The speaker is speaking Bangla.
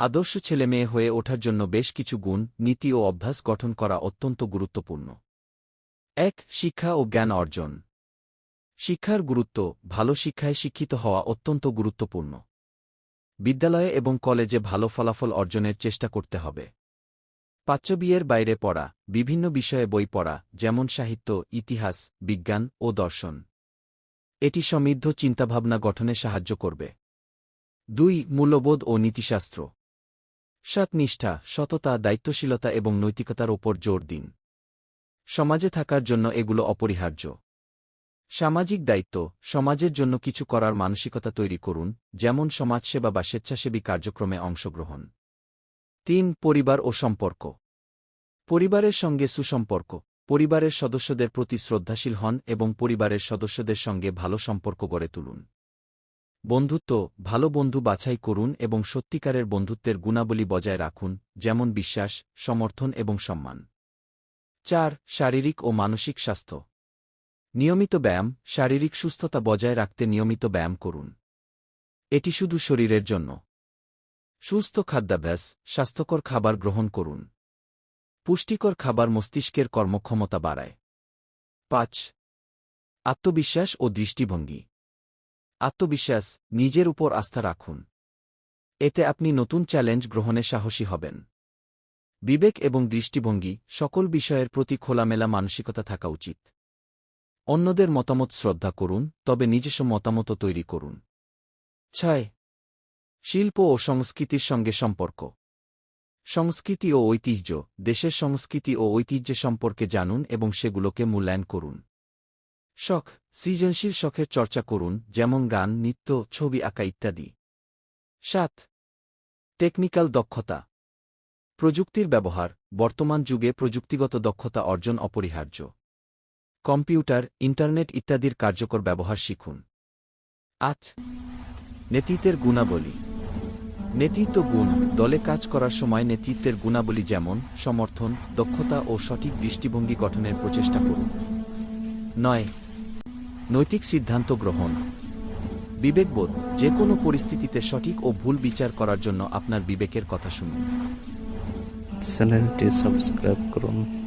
আদর্শ ছেলেমেয়ে হয়ে ওঠার জন্য বেশ কিছু গুণ, নীতি ও অভ্যাস গঠন করা অত্যন্ত গুরুত্বপূর্ণ। ১. শিক্ষা ও জ্ঞান অর্জন। শিক্ষার গুরুত্ব। ভালো শিক্ষায় শিক্ষিত হওয়া অত্যন্ত গুরুত্বপূর্ণ। বিদ্যালয়ে এবং কলেজে ভালো ফলাফল অর্জনের চেষ্টা করতে হবে। পাঠ্যবইয়ের বাইরে পড়া, বিভিন্ন বিষয়ে বই পড়া, যেমন সাহিত্য, ইতিহাস, বিজ্ঞান ও দর্শন। এটি সমৃদ্ধ চিন্তাভাবনা গঠনে সাহায্য করবে। ২. মূল্যবোধ ও নীতিশাস্ত্র। সৎনিষ্ঠা, সততা, দায়িত্বশীলতা এবং নৈতিকতার ওপর জোর দিন। সমাজে থাকার জন্য এগুলো অপরিহার্য। সামাজিক দায়িত্ব। সমাজের জন্য কিছু করার মানসিকতা তৈরি করুন, যেমন সমাজসেবা বা স্বেচ্ছাসেবী কার্যক্রমে অংশগ্রহণ। ৩. পরিবার ও সম্পর্ক। পরিবারের সঙ্গে সুসম্পর্ক। পরিবারের সদস্যদের প্রতি শ্রদ্ধাশীল হন এবং পরিবারের সদস্যদের সঙ্গে ভালো সম্পর্ক গড়ে তুলুন। বন্ধুত্ব। ভালো বন্ধু বাছাই করুন এবং সত্যিকারের বন্ধুত্বের গুণাবলী বজায় রাখুন, যেমন বিশ্বাস, সমর্থন এবং সম্মান। ৪. শারীরিক ও মানসিক স্বাস্থ্য। নিয়মিত ব্যায়াম। শারীরিক সুস্থতা বজায় রাখতে নিয়মিত ব্যায়াম করুন। এটি শুধু শরীরের জন্য। সুস্থ খাদ্যাভ্যাস। স্বাস্থ্যকর খাবার গ্রহণ করুন। পুষ্টিকর খাবার মস্তিষ্কের কর্মক্ষমতা বাড়ায়। ৫. আত্মবিশ্বাস ও দৃষ্টিভঙ্গি। আত্মবিশ্বাস। নিজের উপর আস্থা রাখুন। এতে আপনি নতুন চ্যালেঞ্জ গ্রহণে সাহসী হবেন। বিবেক এবং দৃষ্টিভঙ্গি। সকল বিষয়ের প্রতি খোলামেলা মানসিকতা থাকা উচিত। অন্যদের মতামত শ্রদ্ধা করুন, তবে নিজস্ব মতামতও তৈরি করুন। ৬. শিল্প ও সংস্কৃতির সঙ্গে সম্পর্ক। সংস্কৃতি ও ঐতিহ্য। দেশের সংস্কৃতি ও ঐতিহ্য সম্পর্কে জানুন এবং সেগুলোকে মূল্যায়ন করুন। শখ। সৃজনশীল শখের চর্চা করুন, যেমন গান, নৃত্য, ছবি আঁকা ইত্যাদি। ৭. টেকনিক্যাল দক্ষতা। প্রযুক্তির ব্যবহার। বর্তমান যুগে প্রযুক্তিগত দক্ষতা অর্জন অপরিহার্য। কম্পিউটার, ইন্টারনেট ইত্যাদির কার্যকর ব্যবহার শিখুন। ৮. নেতৃত্বের গুণাবলী। নেতৃত্ব গুণ। দলে কাজ করার সময় নেতৃত্বের গুণাবলী যেমন সমর্থন, দক্ষতা ও সঠিক দৃষ্টিভঙ্গি গঠনের প্রচেষ্টা করুন। ৯. নৈতিক সিদ্ধান্ত গ্রহণ। বিবেকবোধ। যে কোনো পরিস্থিতিতে সঠিক ও ভুল বিচার করার জন্য আপনার বিবেকের কথা শুনুন। চ্যানেলটি সাবস্ক্রাইব করুন।